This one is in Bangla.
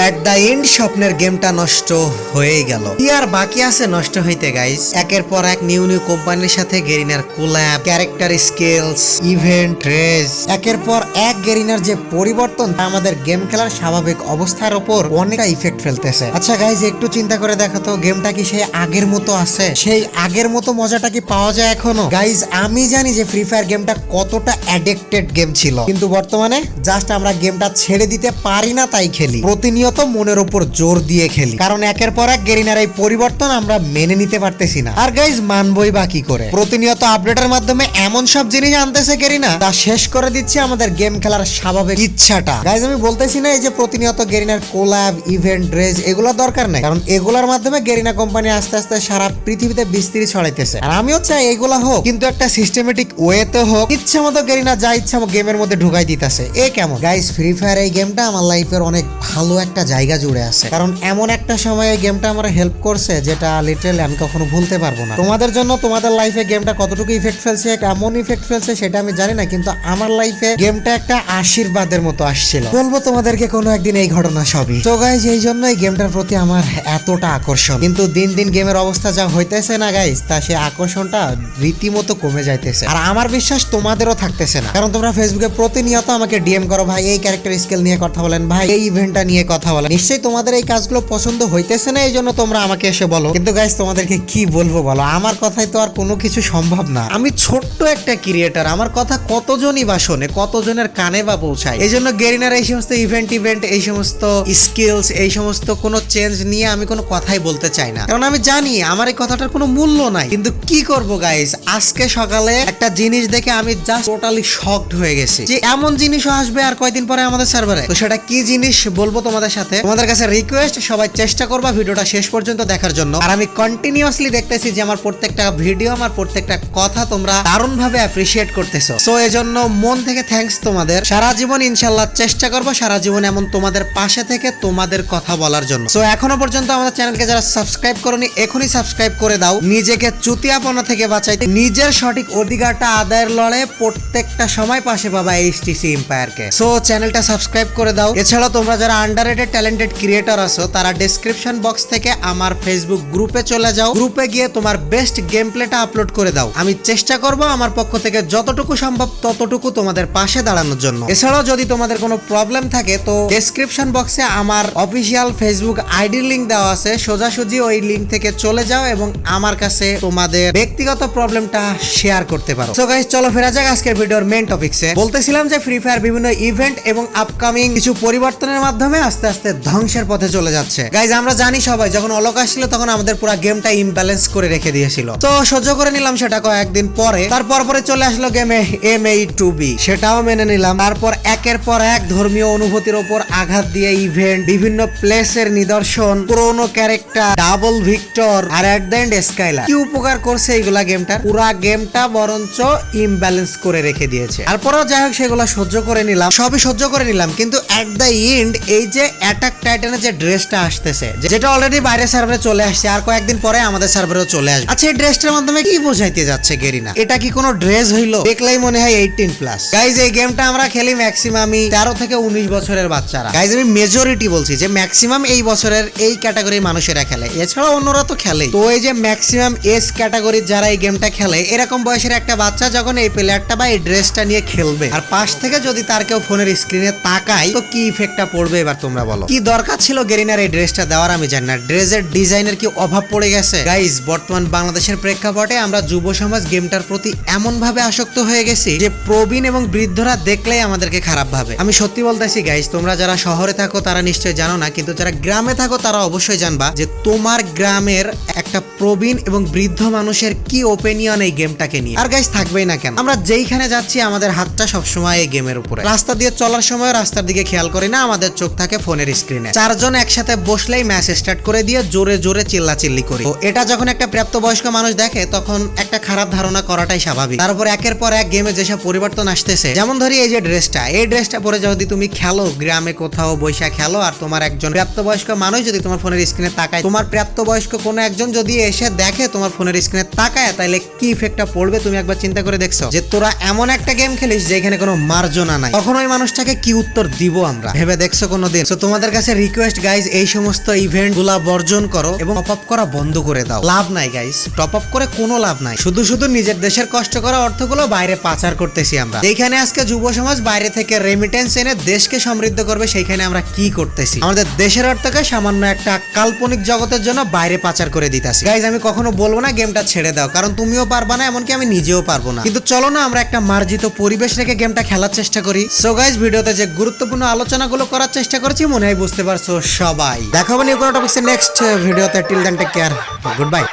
এট দ্য এন্ড স্বপ্নের গেমটা নষ্ট হয়ে গেল। কি আর বাকি আছে নষ্ট হইতে গাইস? একের পর এক নিউ নিউ কোম্পানির সাথে গেরিনার collab, character skills, event, race, একের পর এক গেরিনার যে পরিবর্তন তা আমাদের গেম খেলার স্বাভাবিক অবস্থার উপর অনেকটা ইফেক্ট ফেলতেছে। আচ্ছা গাইস, একটু চিন্তা করে দেখো তো, গেমটা কি সেই আগের মতো আছে? সেই আগের মতো মজাটা কি পাওয়া যায় এখনো? গাইস, আমি জানি যে ফ্রি ফায়ার গেমটা কতটা অ্যাডিক্টেড গেম ছিল, কিন্তু বর্তমানে জাস্ট আমরা গেমটা ছেড়ে দিতে পারি না, তাই খেলি। প্রতিনিয়ত মনের উপর জোর দিয়ে খেলি, কারণ একের পর এক গেরিনার এই পরিবর্তন আমরা মেনে নিতে পারতেছি না। আর গাইস, মানবই বা কি করে? প্রতিনিয়ত আপডেটের মাধ্যমে এমন সব জিনিস আনতেছে গেরিনা, তা শেষ করে দিচ্ছে আমাদের গেম খেলার স্বাভাবিক ইচ্ছাটা। গাইস, আমি বলতেছি না এই যে প্রতিনিয়ত গেরিনার কোল্যাব, ইভেন্ট, রেস এগুলো দরকার নাই, কারণ এগুলোর মাধ্যমে গেরিনা কোম্পানি আস্তে আস্তে সারা পৃথিবীতে বিস্তৃতি ছড়াইতেছে। আর আমিও চাই এগুলা হোক, কিন্তু একটা সিস্টেমেটিক ওয়েতে হোক। ইচ্ছা মতো গেরিনা যা ইচ্ছা গেমের মধ্যে ঢুকাই দিতেছে, এ কেমন? গাইস, ফ্রি ফায়ার এই গেমটা আমার লাইফের অনেক ভালো একটা জায়গা জুড়ে আছে, কারণ এমন একটা সময় এই গেমটা আমার হেল্প করছে যেটা লিটারালি আমি কখনো ভুলতে পারবো না। তোমাদের জন্য তোমাদের লাইফে গেমটা কতটুকু ইফেক্ট ফেলছে, কেমন ইফেক্ট ফেলছে সেটা আমি জানি না, কিন্তু আমার লাইফে গেমটা একটা আশীর্বাদের মতো আসছিল। বলবো তোমাদেরকে কোনো একদিন এই ঘটনা সবই। তো গাইস, এই জন্য এই গেমটার প্রতি আমার এতটা আকর্ষণ, কিন্তু দিন দিন গেমের অবস্থা যা হইতেছে না গাইস, তা সে আকর্ষণটা রীতিমতো কমে যাইতেছে। আর আমার বিশ্বাস তোমাদেরও থাকতেছে না, কারণ তোমরা ফেসবুকে প্রতিনিয়ত আমাকে ডিএম করো, ভাই এই ক্যারেক্টার স্কিল নিয়ে কথা বলেন, ভাই এই ইভেন্টটা নিয়ে কথা বলেন। নিশ্চয়ই তোমাদের এই কাজগুলো পছন্দ হইতেছে না, এই জন্য তোমরা আমাকে এসে বলো। কিন্তু গাইস, তোমাদেরকে কি বলবো বলো? আমার কথাই তো আর কোনো কিছু সম্ভব না। আমি ছোট্ট একটা ক্রিয়েটার, আমার কথা কতজনই বা শোনে, কতজনের কানে বা পৌঁছায়। এই জন্য গেরিনার এই সমস্ত ইভেন্ট, এই সমস্ত স্কিলস, এই সমস্ত কোনো চেঞ্জ নিয়ে আমি কোনো কথাই বলতে চাই না, কারণ আমি জানি আমার এই কথাটার কোনো মূল্য নাই। কিন্তু কি করব গাইস, আজকে সকালে একটা জিনিস দেখে আমি জাস্ট টোটালি শকড হয়ে গেছি যে এমন জিনিসও আসবে আর কয়দিন পরে আমাদের সার্ভারে। তো সেটা কি জিনিস বলবো তোমাদের সাথে। তোমাদের কাছে রিকোয়েস্ট, সবাই চেষ্টা করবা ভিডিওটা শেষ পর্যন্ত দেখার জন্য। আর আমি কন্টিনিউয়াসলি দেখতেছি যে আমার প্রত্যেকটা ভিডিও, আমার প্রত্যেকটা কথা তোমরা দারুণ ভাবে অ্যাপ্রিশিয়েট করতেছো। সো এজন্য মন থেকে থ্যাঙ্কস তোমাদের। সারা জীবন ইনশাআল্লাহ চেষ্টা করবো সারা জীবন এমন তোমাদের পাশে থেকে তোমাদের কথা বলার জন্য। সো এখনো পর্যন্ত আমাদের চ্যানেলকে যারা সাবস্ক্রাইব করোনি, এখনই সাবস্ক্রাইব করে দাও। নিজেকে চুতিয়াপনা থেকে বাঁচাইতে, নিজের সঠিক অধিকারটা আদায়ের লড়ে প্রত্যেকটা সময় পাশে পাবা এইচটিসি এম্পায়ারকে। সো চ্যানেলটা সাবস্ক্রাইব করে দাও। এছাড়াও তোমরা যারা আন্ডাররেটেড ট্যালেন্টেড ক্রিয়েটর আছো, তারা ডেসক্রিপশন বক্স থেকে আমার ফেসবুক গ্রুপে চলে যাও। গ্রুপে গিয়ে তোমার বেস্ট গেম প্লেটা আপলোড করে দাও। আমি চেষ্টা করব আমার পক্ষ থেকে যতটুকু সম্ভব ততটুকু তোমাদের পাশে দাঁড়ানোর জন্য। এছাড়াও যদি তোমাদের কোনো প্রবলেম থাকে, তো ডেসক্রিপশন বক্সে আমার অফিসিয়াল ফেসবুক আইডির লিংক দেওয়া আছে, সোজাসুজি ওই লিংক থেকে চলে যাও এবং আমার কাছে তোমাদের ব্যক্তিগত প্রবলেমটা শেয়ার করতে পারো। সো গাইস, চলো ফেরা যাক আজকের ভিডিওর মেইন টপিকসে। বলতেছিলাম যে ফ্রি ফায়ার বিভিন্ন ইভেন্ট এবং আপকামিং কিছু পরিবর্তনের মাধ্যমে আস্তে আস্তে ধ্বংসের পথে চলে যাচ্ছে। গাইস, আমরা জানি সবাই যখন অলোকা ছিল তখন আমাদের পুরো গেমটা ইমব্যালেন্স করে রেখে দিয়েছিল। তো সহ্য করে নিলাম সেটা কয়েকদিন পরে। তারপর চলে আসলো গেমে MA2B, সেটাও মেনে নিলাম। তারপর একের পর এক ধর্মীয় অনুভূতির উপর আঘাত দিয়ে ইভেন্ট, বিভিন্ন প্লেসের নিদর্শন, পুরোনো ক্যারেক্টার, ডাবল ভিক্টর, আর এট দ্য এন্ড স্কাইলার। কি উপকার করছে এইগুলা গেমটার? পুরা গেমটা বরঞ্চ ইমব্যালেন্স করে রেখে দিয়েছে। তারপরও যাই হোক, সেগুলো সহ্য করে নিলাম, সবই সহ্য করে নিলাম। কিন্তু এট দ্য এন্ড এই যে অ্যাটাক টাইটানের যে ড্রেসটা আসতেছে, যেটা অলরেডি বাইরের সার্ভারে চলে আসছে, আর কয়েকদিন পরে আমাদের সার্ভারেও চলে আসবে। আচ্ছা, এই ড্রেসটার মাধ্যমে কি বোঝাইতে যাচ্ছে গেরিনা? এটা কি কোনো ড্রেস হইলো? দেখলেই মনে হয় 18+। গাইজ, এই গেমটা আমরা খেলি ম্যাক্সিমামই 13 থেকে 19 বছরের বাচ্চারা। গাইজ, আমি মেজরিটি বলছি যে ম্যাক্সিমাম এই বছরের এই ক্যাটাগরির মানুষেরা খেলে, এছাড়া অন্যরা তো খেলে। তো এই যে ম্যাক্সিমাম এজ ক্যাটাগরির যারা এই গেমটা খেলে, এরকম বয়সের একটা বাচ্চা যখন এই প্লেয়ারটা বা এই ড্রেসটা নিয়ে খেলবে, আর পাশ থেকে যদি তার কেউ ফোনের স্ক্রিনে তাকায়, তো কি ইফেক্টটা পড়বে এবার তোমরা বলো। কি দরকার ছিল গেরিনার এই ড্রেসটা দেওয়ার আমি জানি না। ড্রেসের ডিজাইনের কি অভাব পড়ে গেছে? গাইজ, বর্তমান বাংলাদেশের প্রেক্ষাপটে আমরা যুব সমাজ গেমটার প্রতি এমন ভাবে আসক্ত হয়ে গেছি যে প্রবীণ এবং বৃদ্ধরা দেখলেই আমাদেরকে খারাপ ভাবে। আমি সত্যি বলতেছি গাইজ, তোমরা যারা শহরে থাকো তারা নিশ্চয়ই জানো না, কিন্তু যারা গ্রামে থাকো তারা অবশ্যই জানবা যে তোমার গ্রামের একটা প্রবীণ এবং বৃদ্ধ মানুষের কি ওপিনিয়ন এই গেমটাকে নিয়ে। আর গাইজ, থাকবেই না কেন? আমরা যেইখানে যাচ্ছি আমাদের হাতটা সবসময় এই গেমের উপরে। রাস্তা দিয়ে চলার সময় রাস্তার দিকে খেয়াল করি না, আমাদের চোখ থাকে ফোনের স্ক্রিনে। চারজন একসাথে বসলেই ম্যাচ স্টার্ট করে দিয়ে জোরে জোরে চিল্লাচিল্লি করি। এটা যখন একটা প্রাপ্তবয়স্ক মানুষ দেখে, তখন একটা খারাপ ধারণা করাটাই স্বাভাবিক। তারপর একের পর এক গেমে যেসব পরিবর্তন আসতেছে, যেমন ধরি এই যে ড্রেসটা, এই ড্রেসটা পরে যদি তুমি খেলো, গ্রামে কোথাও বৈশা খেলো, আর তোমার একজন প্রাপ্তবয়স্ক মানুষ যদি তোমার ফোনের স্ক্রিনে তাকায়, তোমার প্রাপ্তবয়স্ক কোনো একজন যদি যদি এসে দেখে তোমার ফোনের স্ক্রিনে তাকায় তাহলে কি ইফেক্টটা পড়বে তুমি একবার চিন্তা করে দেখছো যে তোরা এমন একটা গেম খেলিস যেখানে কোনো মার্জনা নাই, তখন ওই মানুষটাকে কি উত্তর দিব আমরা ভেবে দেখছো কোনোদিন? তো তোমাদের কাছে রিকোয়েস্ট গাইজ, এই সমস্ত ইভেন্ট গুলা বর্জন করো এবং টপ আপ করা বন্ধ করে দাও। লাভ নাই গাইজ, টপ আপ করে কোনো লাভ নাই, শুধু শুধু নিজের দেশের কষ্ট করা অর্থগুলো বাইরে পাচার করতেছি আমরা। যেখানে আজকে যুব সমাজ বাইরে থেকে রেমিটেন্স এনে দেশকে সমৃদ্ধ করবে, সেইখানে আমরা কি করতেছি? আমাদের দেশের অর্থকে সামান্য একটা কাল্পনিক জগতের জন্য বাইরে পাচার করে দিতেছি। গাইজ আমি কখনো বলবো না গেমটা ছেড়ে দাও, কারণ তুমিও পারবা না, এমনকি আমি নিজেও পারবো না, কিন্তু চলো না আমরা একটা মার্জিত পরিবেশ রেখে গেমটা খেলার চেষ্টা করি। সো গাইজ ভিডিওতে যে গুরুত্বপূর্ণ আলোচনাগুলো করার চেষ্টা করেছি মনে হয় বুঝতে পারছো সবাই। দেখাবো নিউ কোনো টপিকসে নেক্সট ভিডিওতে। Till then take care, good by.